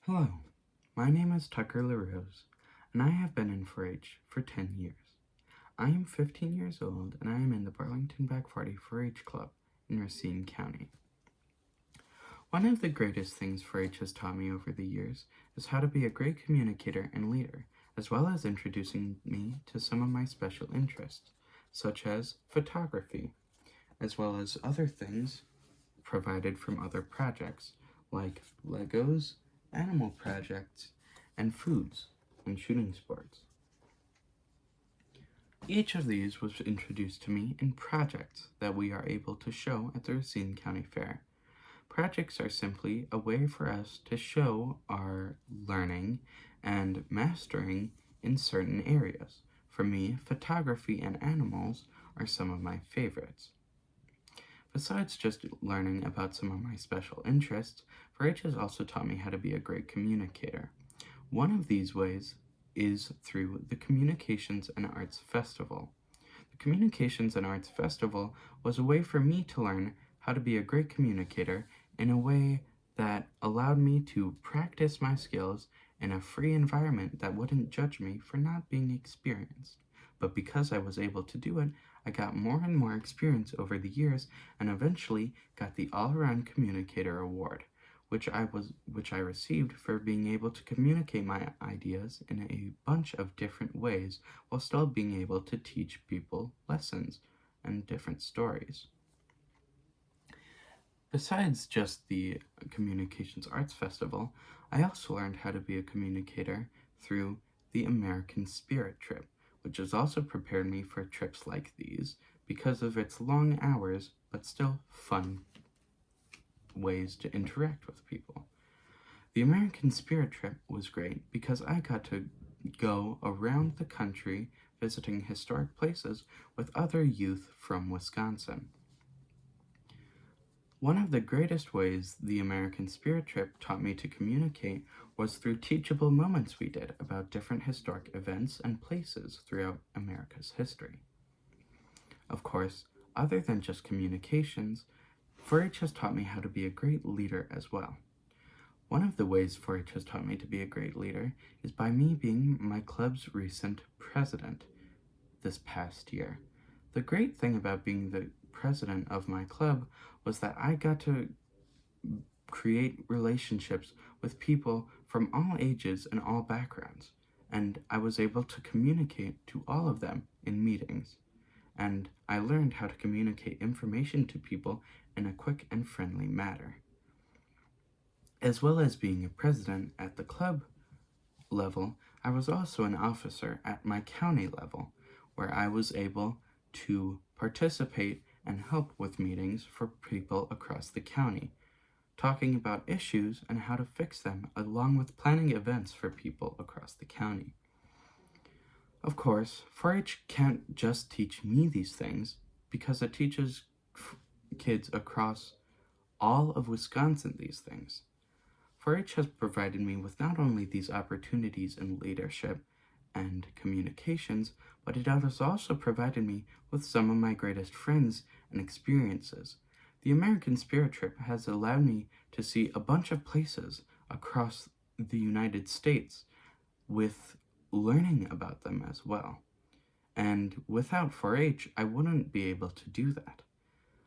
Hello, my name is Tucker LaRose, and I have been in 4-H for 10 years. I am 15 years old, and I am in the Burlington Back 40 4-H Club in Racine County. One of the greatest things 4-H has taught me over the years is how to be a great communicator and leader, as well as introducing me to some of my special interests, such as photography, as well as other things provided from other projects, like Legos, animal projects, and foods and shooting sports. Each of these was introduced to me in projects that we are able to show at the Racine County Fair. Projects are simply a way for us to show our learning and mastering in certain areas. For me, photography and animals are some of my favorites. Besides just learning about some of my special interests, 4-H has also taught me how to be a great communicator. One of these ways is through the Communications and Arts Festival. The Communications and Arts Festival was a way for me to learn how to be a great communicator in a way that allowed me to practice my skills in a free environment that wouldn't judge me for not being experienced. But because I was able to do it, I got more and more experience over the years and eventually got the All-Around Communicator Award, which I received for being able to communicate my ideas in a bunch of different ways while still being able to teach people lessons and different stories. Besides just the Communications Arts Festival, I also learned how to be a communicator through the American Spirit Trip, which has also prepared me for trips like these because of its long hours but still fun ways to interact with people. The American Spirit Trip was great because I got to go around the country visiting historic places with other youth from Wisconsin. One of the greatest ways the American Spirit Trip taught me to communicate was through teachable moments we did about different historic events and places throughout America's history. Of course, other than just communications, 4-H has taught me how to be a great leader as well. One of the ways 4-H has taught me to be a great leader is by me being my club's recent president this past year. The great thing about being the president of my club was that I got to create relationships with people from all ages and all backgrounds, and I was able to communicate to all of them in meetings. And I learned how to communicate information to people in a quick and friendly manner. As well as being a president at the club level, I was also an officer at my county level, where I was able to participate and help with meetings for people across the county, talking about issues and how to fix them, along with planning events for people across the county. Of course, 4-H can't just teach me these things, because it teaches kids across all of Wisconsin these things. 4-H has provided me with not only these opportunities in leadership and communications, but it has also provided me with some of my greatest friends and experiences. The American Spirit Trip has allowed me to see a bunch of places across the United States with learning about them as well. And without 4-H, I wouldn't be able to do that.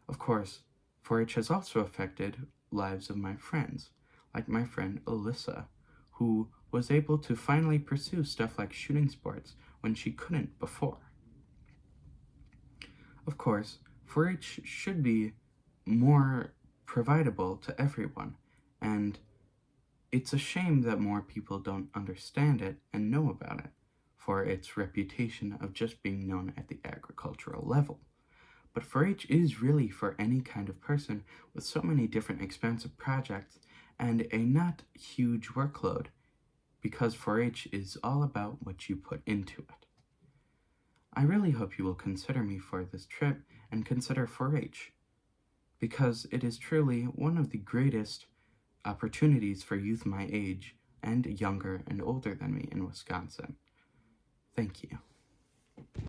Of course, 4-H has also affected lives of my friends, like my friend Alyssa, who was able to finally pursue stuff like shooting sports when she couldn't before. Of course, 4-H should be more providable to everyone, and it's a shame that more people don't understand it and know about it, for its reputation of just being known at the agricultural level. But 4-H is really for any kind of person with so many different expansive projects and a not huge workload, because 4-H is all about what you put into it. I really hope you will consider me for this trip and consider 4-H, because it is truly one of the greatest opportunities for youth my age and younger and older than me in Wisconsin. Thank you.